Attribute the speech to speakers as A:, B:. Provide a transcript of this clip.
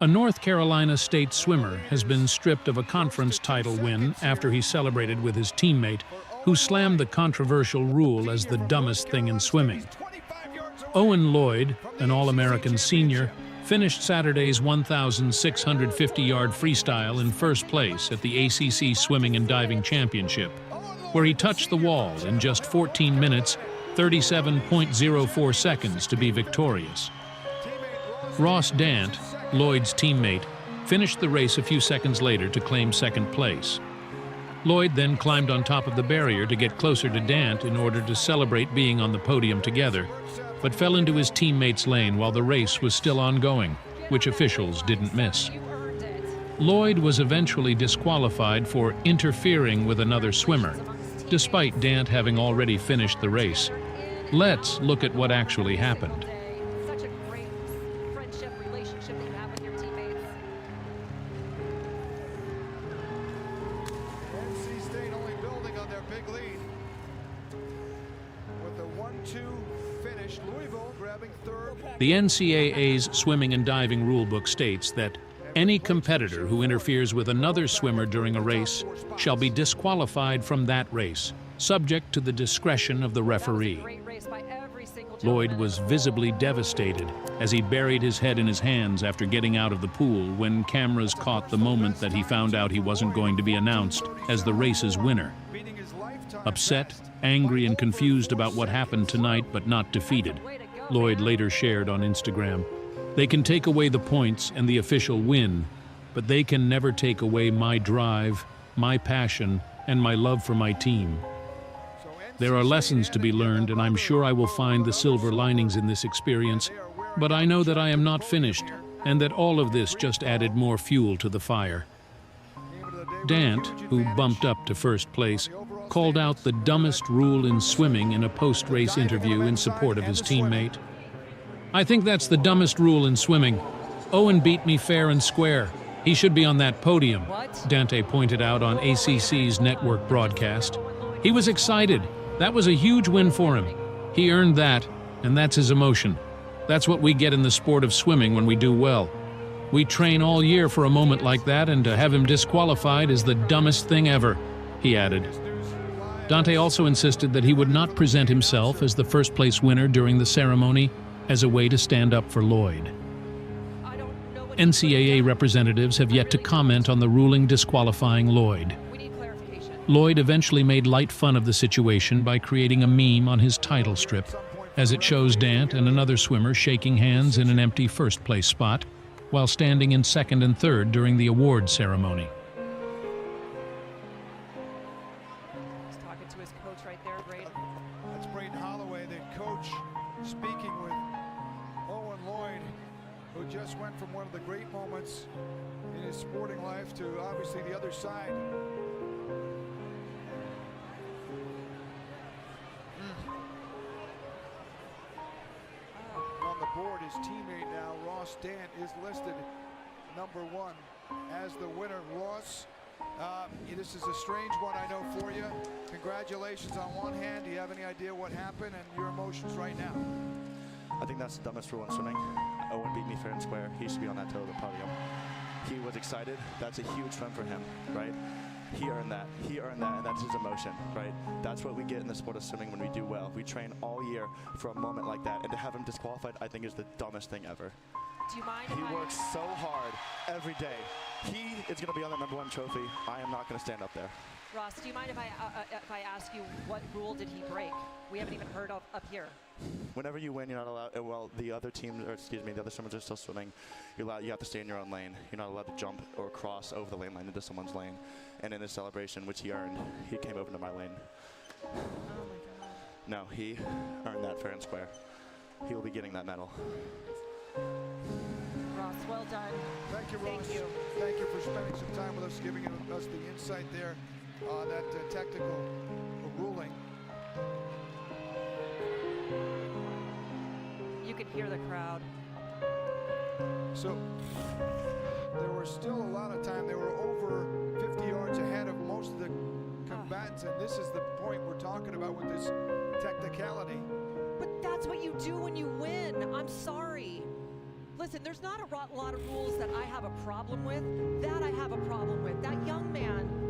A: A North Carolina State swimmer has been stripped of a conference title win after he celebrated with his teammate, who slammed the controversial rule as the dumbest thing in swimming. Owen Lloyd, an All-American senior, finished Saturday's 1,650-yard freestyle in first place at the ACC Swimming and Diving Championship, where he touched the wall in just 14 minutes, 37.04 seconds to be victorious. Ross Dant, Lloyd's teammate, finished the race a few seconds later to claim second place. Lloyd then climbed on top of the barrier to get closer to Dant in order to celebrate being on the podium together, but fell into his teammate's lane while the race was still ongoing, which officials didn't miss. Lloyd was eventually disqualified for interfering with another swimmer, despite Dant having already finished the race. Let's look at what actually happened.
B: Such a great friendship relationship that you have with your teammates.
C: NC State only building on their big lead. With the 1-2 finish, Louisville grabbing third.
A: The NCAA's swimming and diving rulebook states that any competitor who interferes with another swimmer during a race shall be disqualified from that race, subject to the discretion of the referee. Lloyd was visibly devastated as he buried his head in his hands after getting out of the pool when cameras caught the moment that he found out he wasn't going to be announced as the race's winner. Upset, angry, and confused about what happened tonight but not defeated, Lloyd later shared on Instagram, "They can take away the points and the official win, but they can never take away my drive, my passion, and my love for my team. There are lessons to be learned, and I'm sure I will find the silver linings in this experience, but I know that I am not finished, and that all of this just added more fuel to the fire." Dant, who bumped up to first place, called out the dumbest rule in swimming in a post-race interview in support of his teammate. "I think that's the dumbest rule in swimming. Owen beat me fair and square. He should be on that podium," Dante pointed out on ACC's network broadcast. "He was excited. That was a huge win for him. He earned that, and that's his emotion. That's what we get in the sport of swimming when we do well. We train all year for a moment like that, and to have him disqualified is the dumbest thing ever," he added. Dante also insisted that he would not present himself as the first-place winner during the ceremony as a way to stand up for Lloyd. NCAA representatives have yet to comment on the ruling disqualifying Lloyd. Lloyd eventually made light fun of the situation by creating a meme on his title strip, as it shows Dant and another swimmer shaking hands in an empty first-place spot, while standing in second and third during the award ceremony.
B: He's talking to his coach right there, Braden.
C: That's Braden Holloway, the coach, speaking with Owen Lloyd, who just went from one of the great moments in his sporting life to obviously the other side. On the board, his teammate now, Ross Dant, is listed number 1 as the winner. Ross, this is a strange one, I know, for you. Congratulations on one hand. Do you have any idea what happened and your emotions right now?
D: I think that's the dumbest rule in swimming. Owen beat me fair and square. He should be on that toe of the podium. He was excited. That's a huge win for him, right? He earned that, and that's his emotion, right? That's what we get in the sport of swimming when we do well. We train all year for a moment like that, and to have him disqualified, I think, is the dumbest thing ever.
B: Do you mind
D: He works so hard every day. He is going to be on the number 1 trophy. I am not going to stand up there.
B: Ross, do you mind if I ask you what rule did he break? We haven't even heard of up here.
D: Whenever you win, you're not allowed. Well, the other teams, or excuse me, the other swimmers are still swimming. You have to stay in your own lane. You're not allowed to jump or cross over the lane line into someone's lane. And in his celebration, which he earned, he came over to my lane.
B: Oh my God.
D: No, he earned that fair and square. He will be getting that medal.
B: Ross, well done.
C: Thank you, Ross.
B: Thank you.
C: Thank you for spending some time with us, giving us the insight there on that technical ruling.
B: You can hear the crowd.
C: So there was still a lot of time. They were over 50 yards ahead of most of the combatants, and this is the point we're talking about with this technicality.
B: But that's what you do when you win. I'm sorry. listen, there's not a lot of rules that I have a problem with. That I have a problem with. That young man